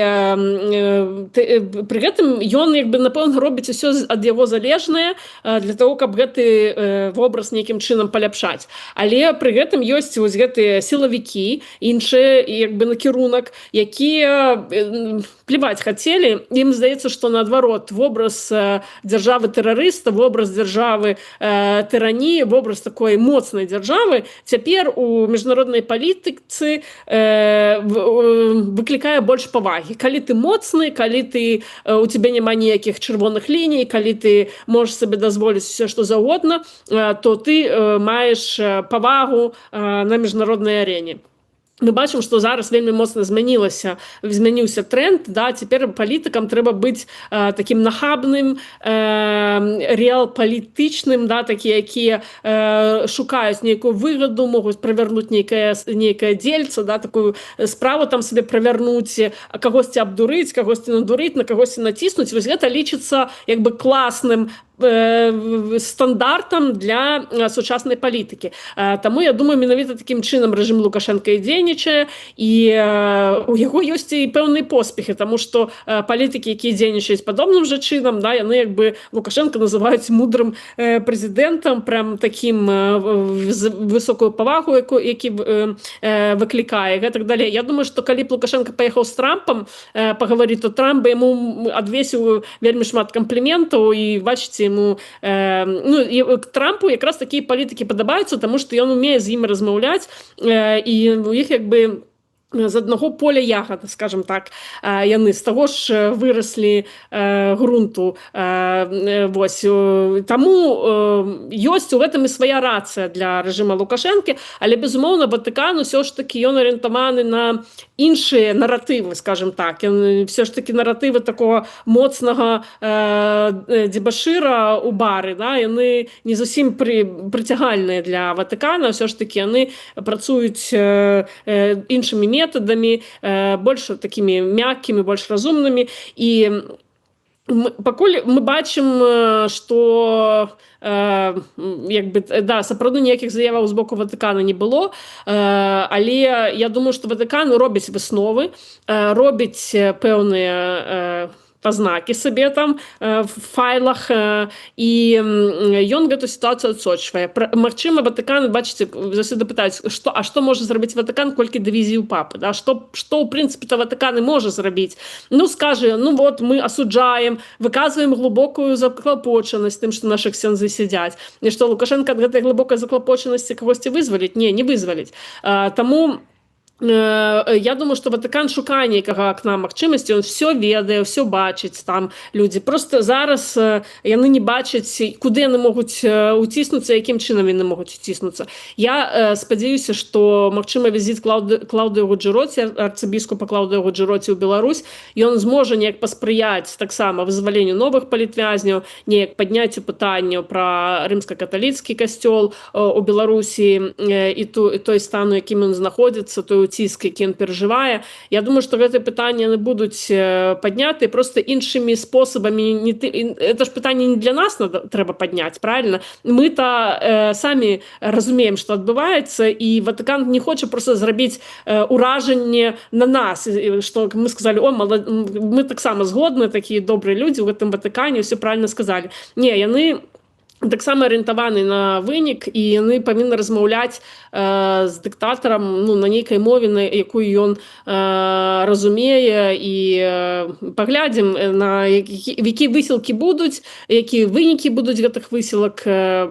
пры гэтым ён як бы напэўна робіць усё ад яго залежнае для того, каб гэты вобраз нейкім чынам паляпшаць. Але пры гэтым ёсць вось гэтыя сілавікі, іншыя як бы накірунак, якія плеваць хацелі. Ім здаецца, што наадварот вобраз дзяржавы тэрарыста, вобраз дзяржавы тыраніі, вобраз такой моцнай дзяржавы цяпер у міжнароднай палітыцы выклікае больш павагі. Калі ты моцны, калі ты у цябе няма ніякіх чырвоных ліній, калі ты можаш сабе дазволіць все што заўгодна, то ты маеш павагу на міжнароднай арэне. Мы бачым, што зараз вельмі моцна змяніўся тренд, да, цяпер палітыкам трэба быць такім нахабным, рэал-палітычным, да, такія, якія шукаюць нейкую выгаду, могуць правярнуць нейкае дзельца, да, такую справу там сабе правярнуць, кагосьці абдурыць, кагосьці надурыць, на кагосьці націснуць. Вось гэта лічыцца як бы класным стандартам для сучаснай палітыкі. Таму я думаю, менавіта такім чынам рэжым Лукашэнка і дзейнічае, і у яго ёсць і пэўныя поспехі, таму што палітыкі, якія дзейнічаюць падобным жа чынам, да, яны як бы Лукашэнка называюць мудрым прэзідэнтам, прям такім высокую павагу, які выклікае, гэтак далей. Я думаю, што калі б Лукашэнка паехаў з Трампам пагаварыць, то Трамп бы яму адвесіў вельмі шмат кампліментаў, і бачыце, яму Трампу якраз такія палітыкі падабаюцца, таму што ён умее з імі размаўляць, і у іх як бы з аднаго поля ягады, скажем так, яны з таго ж выраслі грунту. Вось. Таму ёсць у гэтым і свая рацыя для рэжыма Лукашэнкі, але, безумоўна, Ватыкан усё ж такі ён арыентаваны на іншыя наратывы, скажем так. Ён все ж такі наратывы такого моцнага дзебашыра ў бары, да, яны не зусім прыцягальныя для Ватыкана, ўсё ж такі яны працуюць іншымі методамі, больш такімі мяккімі, больш разумнымі. І пакуль мы бачым, што як бы, да, сапраўды ніякіх заяваў з боку Ватыкана не было, але я думаю, што Ватыкан робіць высновы, робіць пэўныя пазнакі сабе там в файлах, і ён гэту сітуацыю адсочвае. Магчыма, Ватыкан, бачыце, заўсёды пытаюць, а што можа зрабіць Ватыкан, колькі дывізій у папы, да? Што ў прынцыпе-то Ватыкан і можа зрабіць? Ну, скажа, ну вот, мы асуджаем, выказваем глыбокую заклапочанасць тым, што нашы ксяндзы сядзяць. І што Лукашэнка ад гэтай глыбокай заклапочанасці кагосьці вызваліць? Не вызваліць. Таму Я думаю, што Ватыкан шукае нейкага акна магчымасці, ён все ведае, все бачыць, там людзі просто зараз яны не бачаць, куды яны могуць уціснуцца, якім чынам яны могуць уціснуцца. Я спадзяюся, што магчыма візіт Клаўдыі Гуджэроці, арцыбіскупа Клаўдыі Гуджэроці ў Беларусь, ён зможа неяк паспрыяць таксама вызваленню новых палітвязняў, неяк падняццю пытанняў пра рымска-каталіцкі касцёл у Беларусі і той стан, у якім ён знаходзіцца, той ціск, які ён перажывае. Я думаю, што гэтыя пытанні яны будуць падняты просто іншымі спосабамі. Это ж пытанне не для нас трэба падняць, правильно? Мы-то самі разумеем, што адбываецца, і Ватыкан не хоча просто зрабіць уражанне на нас, што мы сказали: о, мы таксама згодны, такія добрыя людзі ў гэтым Ватыкане, все правильно сказали. Не, яны таксама арыентаваны на вынік, і яны павінны размаўляць з дыктатарам на нейкай мове, на якую ён разумее, і паглядзім, на якія высілкі будуць, якія вынікі будуць гэтых высілак.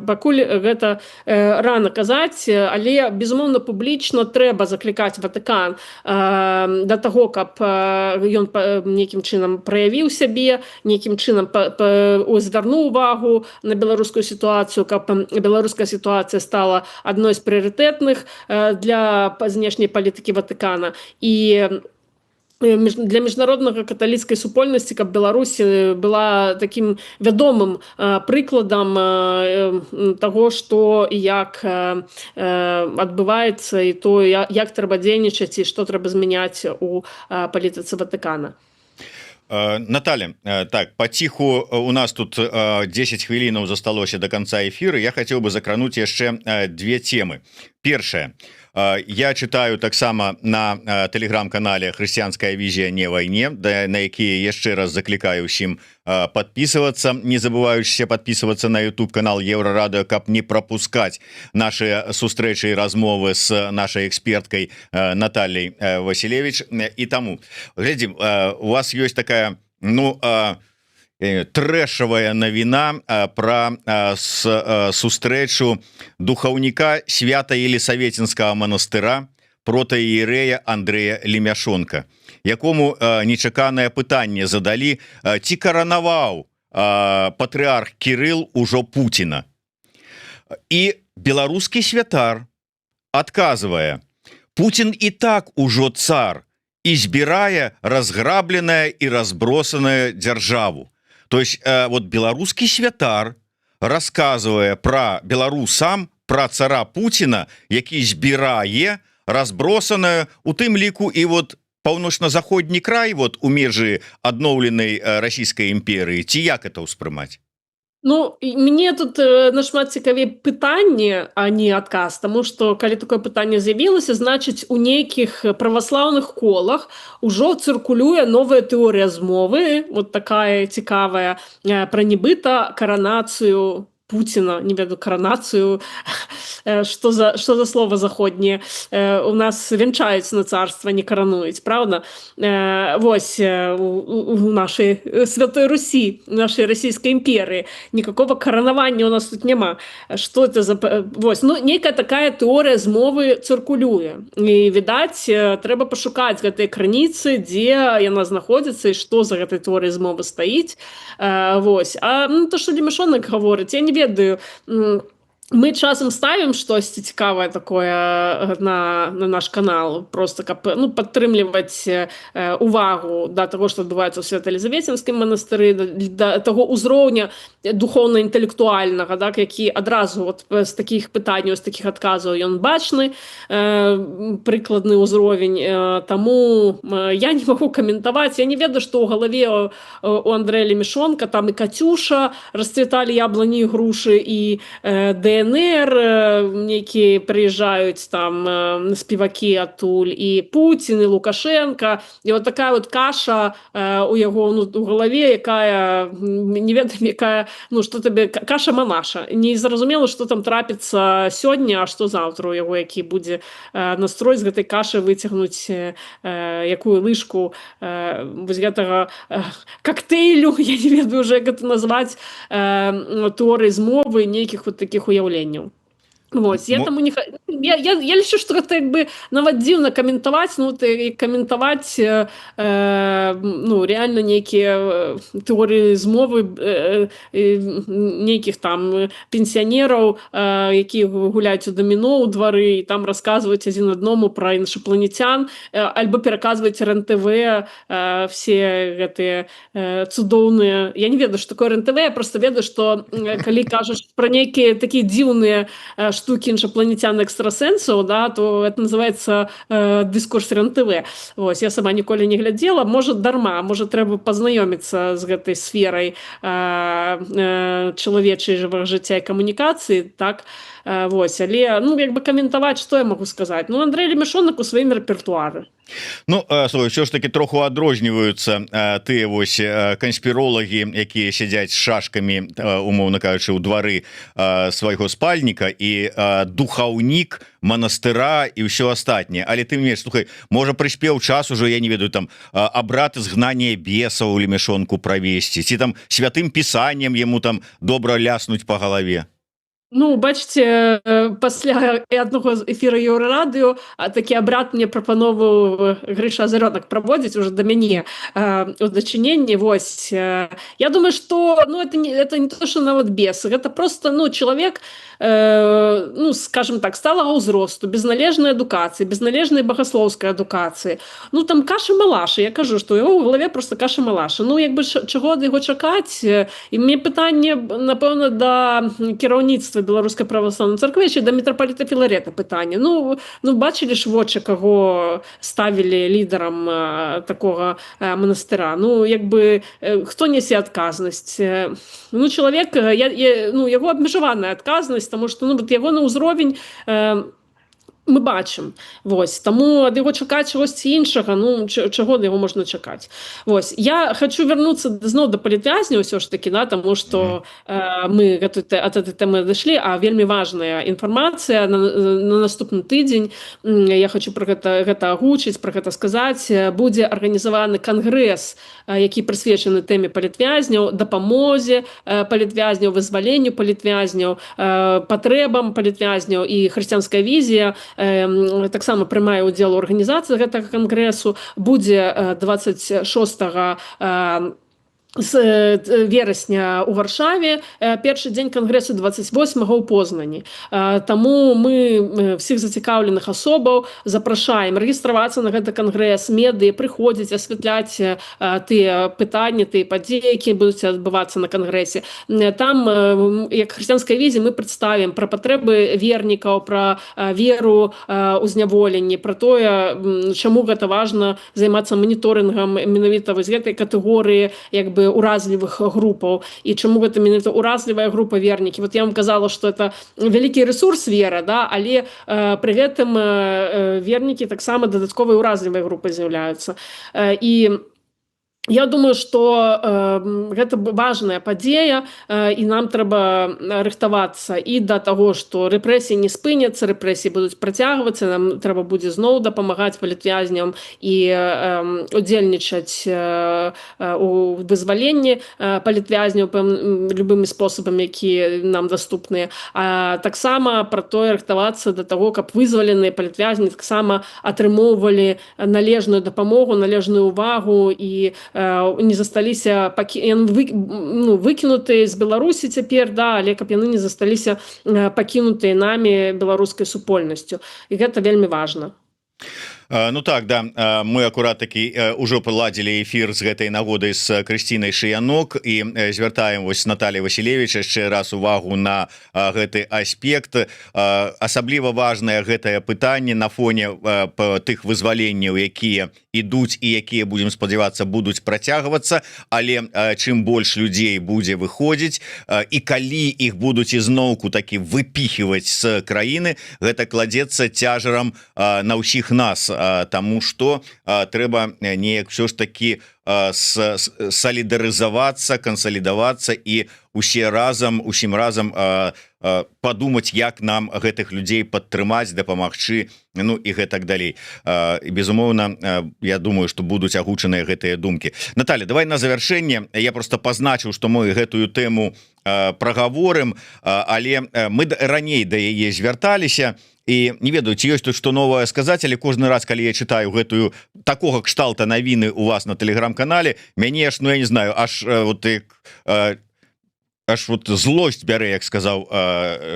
Пакуль гэта рана казаць, але безумоўна публічна трэба заклікаць Ватыкан да таго, каб ён нейкім чынам праявіў сябе, нейкім чынам звярнуў увагу на беларускую ситуацию, каб беларуская ситуация стала одной из приоритетных для знешняй палітыкі Ватыкана. І для міжнароднага каталіцкай супольнасці, каб Беларусь была таким вядомым прыкладам таго, што і як адбываецца, і то, як трэба дзейнічаць, і што трэба змяняць у палітыцы Ватыкана. Наталья, так, потиху у нас тут 10 хвілінаў засталося до конца эфира. Я хотел бы закрануть яшчэ две темы. Первая. Я читаю таксама на телеграм-канале «Хрысціянская візія не вайне», на якія яшчэ раз заклікаю ўсім подписываться, не забываючыся подписываться на YouTube канал Еврорадио, каб не пропускать наши сустрэчы і размовы с нашей эксперткой Натальей Василевич. И тому, глядим, у вас есть такая, трэшавая навіна про сустрэчу духаўніка Свято-Елисаветинского монастыра протаіерэя Андрэя Лемяшонка, якому нечаканае пытанне задалі: ці каранаваў патрыарх Кірыл ужо Путіна. І беларускі святар адказвае: Путін і так ужо цар і збірае разграбленая і разбросаная дзяржаву. То есть вот беларускі святар рассказывае про беларусам, про цара Путина, які збірае разбросаную, у тым ліку і вот паўночна-заходні край, вот у межы адноўленай расійскай імперыі. Ці як это ўспрымаць? Мне тут нашмат цікавей пытанне, а не адказ, таму што калі такое пытанне з'явілася, значыць, у нейкіх праваслаўных колах ужо цыркулюе новая тэорыя змовы, вот такая цікавая, пра нібыта каранацыю Путина, не веду, коронацию, что за слово заходнее. У нас венчаються на царство, не коронують, правда? Вось, у нашей Святой Руси, нашей Российской империи, никакого коронования у нас тут нема. Что это за... Вось, некая такая теория змовы циркулюе. И, видать, трэба пошукать гэтай крыніцы, дзе яна знаходзіцца, і што за гэтай теоріяй змовы стаіць. Вось. А то, што Лемяшонак гаворыць, я не ведаю. Мы часам ставім штосьці цікавае такое на наш канал, просто каб падтрымліваць увагу да таго, што адбываецца ў Свято-Елизаветинскім манастыры, да таго ўзроўня духоўна-інтэлектуальнага, так, які адразу вот з такіх пытанняў, з такіх адказаў ён бачны, прыкладны ўзровень. Таму я не магу каментаваць. Я не ведаю, што ў галаве у Андрэя Лемяшонка, там і Катюша, расцвіталі яблыні і грушы, і ДНР, нейкія прыязджаюць там спевакі адтуль, і Путін, і Лукашенко, і вот такая вот каша у яго у галаве, якая, не ведаем, якая, што табе, каша-мамаша. Не зразумела, што там трапіцца сёння, а што заўтра у яго, які будзе настрой з гэтай кашы выцягнуць якую лыжку вось гэтага коктейлю, я не ведаю уже, як гэта назваць, тэорыі змовы, нейкіх вот такіх уяўленняў. Вось я таму не я лічу, што гэта як бы нават дзіўна каментаваць, ну ты каментаваць ну реально нейкія тэорыі змовы нейкіх там пенсіянераў, які гуляюць у даміно ў двары і там расказваюць адзін аднаму пра іншапланецян, альбо пераказваюць РНТВ все гэтыя цудоўныя, я не ведаю, што такое РНТВ, я просто ведаю, што калі кажуць пра нейкія такія дзіўныя штуки іншапланецян экстрасэнсаў, да, то это называется дыскурс РНТВ. Вось, я сама ніколі не глядзела, можа дарма, можа трэба пазнаёміцца з гэтай сферай чалавечай жывога жыцця і камунікацыі, так, вось, але, ну, як бы каментаваць, што я магу сказаць? Ну, Андрэй Лемешонак у сваім рэпертуары. Ну ўсё ж таки троху адрозніваюцца тыя вось канспіролагі, якія сядзяць з шашкамі, умоўна кажучы, у двары свайго спальніка, і духаўнік манастыра і ўсё астатняе. Але ты мне слухай, можа прыспеў час ужо, я не ведаю, там абрад изгнання бесаў у Лемешонку правесці, ці там святым пісаннем яму там добра ляснуць па галаве. Ну, бачыце, пасля аднаго з эфіра Еўрарадыё такі абрад мне прапановаў Грыша Азарёнак праводзіць уже да мяне у дачыненні. Вось я думаю, што ну это не то, што нават бес, гэта просто ну чалавек, ну скажем так, сталага ўзросту, без належнай адукацыі, без належнай багаслоўскай адукацыі. Ну там каша-малаша, я кажу, што ў яго ў галаве просто каша-малаша. Ну як бы чаго ад яго чакаць? І мне пытанне, напэўна, да кіраўніцтва Беларускай праваслаўнай царквы, яшчэ да мітрапаліта Філарета пытанне. Ну бачылі ж вочы, каго ставілі лідарам такога манастыра. Ну як бы хто нясе адказнасць? Ну чалавек, ну яго абмежаваная адказнасць, таму што ну вот ягоны ўзровень мы бачым. Вось, таму ад яго чакаць чагосьці іншага, ну чаго ад яго можна чакаць. Вось, я хочу вярнуцца зноў да палітвязня ўсё ж такі, да, таму што мы ад этой тэмы дайшлі, а вельмі важная інфармацыя на наступны тыдзень. Я хочу пра гэта агучыць, пра гэта сказаць. Будзе арганізаваны кангрэс, які прысвечаны тэме палітвязняў, дапамозе палітвязняў, вызваленню палітвязняў, патрэбам палітвязняў, і хрысціянская візія таксама прымае ўдзел у арганізацыі гэтага кангрэсу. Будзе 26 з верасня ў Варшаве, першы дзень кангрэсу 28-го ў Познані. Таму мы всіх зацікаўленых асобаў запрашаем рэгістравацца на гэты кангрэс, медыі прыходзіць асвятляць тыя пытанні, тыя падзеі, якія будуць адбывацца на кангрэсе. Там, як хрысціянская візія, мы прадставім пра патрэбы вернікаў, пра веру ў зняволенні, пра тое, чаму гэта важна займацца маніторынгам менавіта вось гэтай катэгорыі, як бы уразлівых групаў, і чаму гэта менавіта уразлівая група вернікі. Вот я вам казала, што это вялікі рэсурс вера, да, але пры гэтым вернікі таксама дадатковай уразлівай групай з'яўляюцца. І я думаю, што гэта важная падзея, і нам трэба рыхтавацца і да таго, што рэпрэсіі не спыняцца, рэпрэсіі будуць працягвацца, нам трэба будзе зноў дапамагаць палітвязням і удзельнічаць у вызваленні палітвязняў любымі спосабамі, якія нам даступныя. А таксама пра тое рыхтавацца да таго, каб вызваленыя палітвязні таксама атрымоўвалі належную дапамогу, належную ўвагу і не засталіся выкінутыя з Беларусі цяпер, да, але каб яны не засталіся пакінутыя намі беларускай супольнасцю. І гэта вельмі важна. Ну так, да, мы акурат такі ўжо прыладзілі эфір з гэтай нагодай з Крысцінай Шыянок і звяртаем вось Наталья Васілевіч яшчэ раз увагу на гэты аспект. Асабліва важнае гэтае пытанне на фоне тых вызваленняў, якія ідуць і якія, будзем спадзявацца, будуць працягвацца, але чым больш людзей будзе выходзіць і калі іх будуць ізноўку такі выпіхіваць з краіны, гэта кладзецца цяжарам на ўсіх нас, таму што трэба неяк все ж такі салідарызавацца, кансалідавацца і усім разам падумаць, як нам гэтых людзей падтрымаць, дапамагчы, ну і гэтак далей. Безумоўна, я думаю, што будуць агучаныя гэтыя думкі. Наталья, давай на завяршэнне. Я просто пазначыў, што мы гэтую тэму прагаворым, але мы раней да яе звярталіся, і не ведаю, ці ёсць тут што новае сказаць, але кожны раз, калі я чытаю гэтую такога кшталта навіны у вас на тэлеграм-канале, мяне аж, ну я не знаю, аж вот злосць бярэ, як сказаў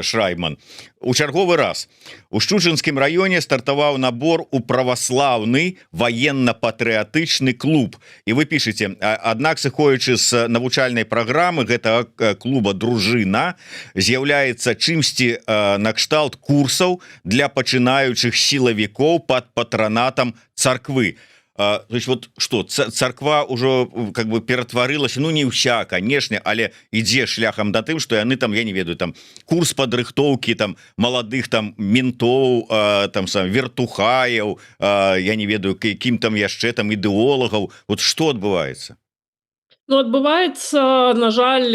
Шрайман. У чарговы раз у Шчуцінскім раёне стартаваў набор у праваслаўны ваенна-патрыятычны клуб. І вы пішаце, аднак сыходзячы з навучальнай праграмы гэтага клуба «Дружына» з'яўляецца чымсьці накшталт курсаў для пачынаючых сілавікоў пад патранатам царквы. То есть вот что, царква ўжо как бы ператварылася, ну не ўся, канешне, але ідзе шляхам да тым, што яны там, я не ведаю, там курс падрыхтоўкі там маладых там ментоў, там сам вертухаяў, я не ведаю, кім там яшчэ там ідэолагаў. Вот што адбываецца? Ну, адбываецца, на жаль,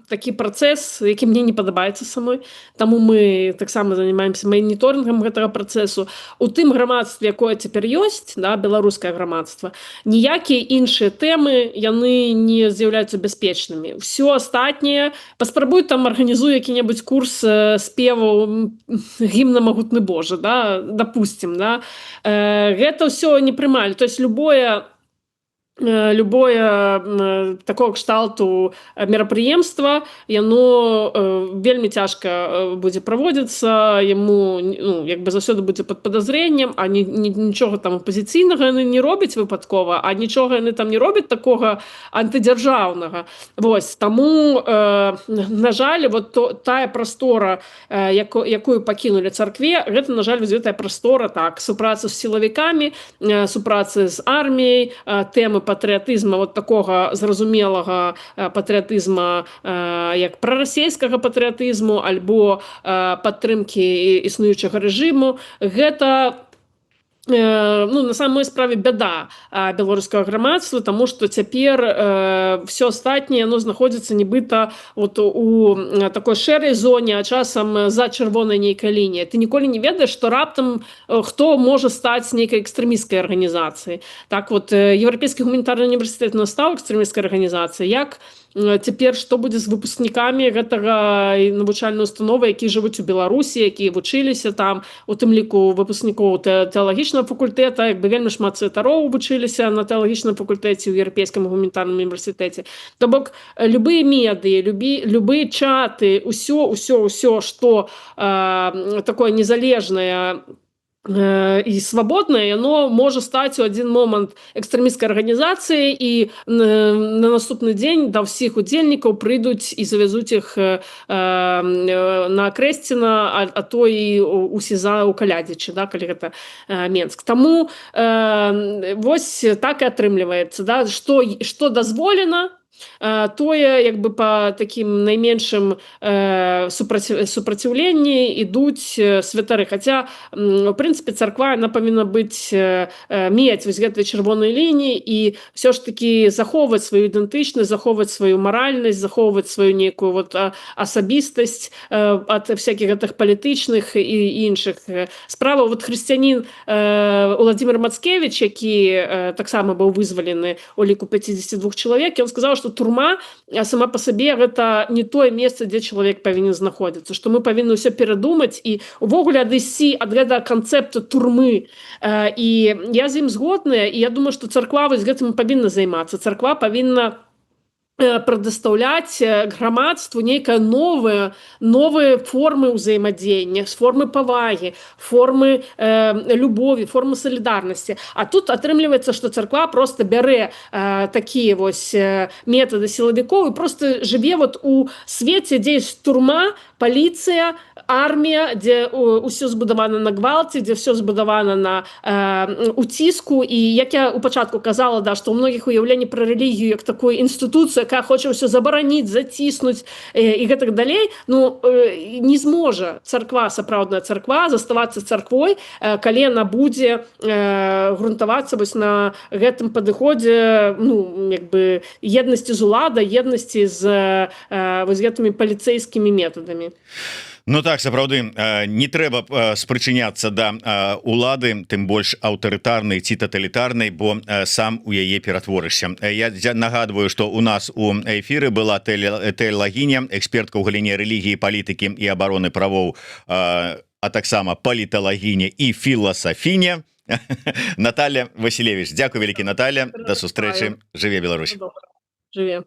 такі працэс, які мне не падабаецца самой, таму мы таксама занимаемся маніторынгам гэтага працэсу. У тым грамадстве, якое цяпер ёсць, да, беларускае грамадства, ніякія іншыя тэмы, яны не з'яўляюцца бяспечнымі. Всё астатняе, паспрабуй там арганізуй які-небудзь курс спеваў гімна «Магутны Божа», да, допустим, да, гэта ўсё не прымалі. То есть любое такого кшталту мерапрыемства, яно вельмі цяжка будзе праводзіцца, яму, ну, як бы заўсёды будзе пад падазрэннем, а нічога там апазіцыйнага яны не робяць выпадкова, а нічога яны там не робяць такога антыдзяржаўнага. Вось, таму, на жаль, вот тая прастора, якую пакінулі царкве, гэта, на жаль, гэтая прастора, так, супраца з сілавікамі, супраца з арміяй, тэмы патрыятызма, вот такога зразумелага патрыятызма, як прарасійскага патрыятызму альбо падтрымкі існуючага рэжыму, гэта ну, на самой справе бяда беларускага грамадства, таму што цяпер все астатняе яно знаходзіцца нібыта вот у такой шэрай зоне, а часам за чырвонай нейкай лініяй. Ты ніколі не ведаеш, што раптам хто можа стаць нейкай экстрэмісцкай арганізацыяй. Так вот, Еўрапейскі гуманітарны універсітэт стаў экстрэмісцкай арганізацыяй. Як цяпер што будзе з выпускнікамі гэтага навучальнай установы, якія жывуць у Беларусі, якія вучыліся там, у тым ліку выпускнікоў тэалагічнага факультэта, як бы вельмі шмат святароў вучыліся на тэалагічным факультэце ў Еўрапейскім гуманітарным універсітэце. То бок любыя медыі, любыя чаты, ўсё, што такое незалежнае і свабоднае, яно можа стаць у адзін момант экстрэмісцкай арганізацыяй, і на наступны дзень да ўсіх удзельнікаў прыйдуць і завязуць іх на Крэсціна, а то і у СІЗА ў Калядзічы, да, калі гэта Менск. Таму вось так і атрымліваецца, да, што дазволена, тое, як бы па такім найменшым супраціўленні ідуць святары. Хаця, у прынцыпе, царква, яна павінна быць, мець вось гэтай чырвонай лініі і ўсё ж такі захоўваць сваю ідэнтычнасць, захоўваць сваю маральнасць, захоўваць сваю нейкую вот асабістасць ад всякіх гэтых палітычных і іншых справаў. Вот хрысціянін Уладзімір Мацкевіч, які таксама быў вызвалены у ліку 52 чалавек, ён сказаў, што турма сама па сабе гэта не тое месца, дзе чалавек павінен знаходзіцца, што мы павінны ўсё перадумаць і увогуле адысці ад гэтага канцэпту турмы. І я з ім згодная, і я думаю, што царква вось гэтым павінна займацца. Царква павінна прадастаўляць грамадству нейкае новыя формы ўзаемадзеяння, формы павагі, формы любові, формы салідарнасці. А тут атрымліваецца, што царква проста бярэ такія вось метады сілавікоў і проста жыве вот у свеце, дзе ёсць турма, паліцыя, армія, дзе ўсё збудавана на гвалце, дзе все збудавана на уціску. І як я у пачатку казала, да, што ў многіх уяўленні пра рэлігію як такую інстытуцыю, якая хоча ўсё забараніць, заціснуць і гэтак далей, ну не зможа царква, сапраўдная царква заставацца царквой, калі яна будзе грунтавацца вось на гэтым падыходзе, ну як бы еднасці з уладай, еднасці з вось гэтымі паліцэйскімі метадамі. Ну так, сапраўды, не трэба спрычыняцца да улады, тым больш аўтарытарнай ці таталітарнай, бо сам у яе ператворышся. Я нагадваю, што у нас у эфіры была тэалагіня, экспертка ў галіне рэлігіі, палітыкі і абароны правоў, а таксама паліталагіня і філасафіня Наталья Васілевіч. Дзякуй вялікі, Наталья, да сустрэчы. Жыве Беларусь. Жыве.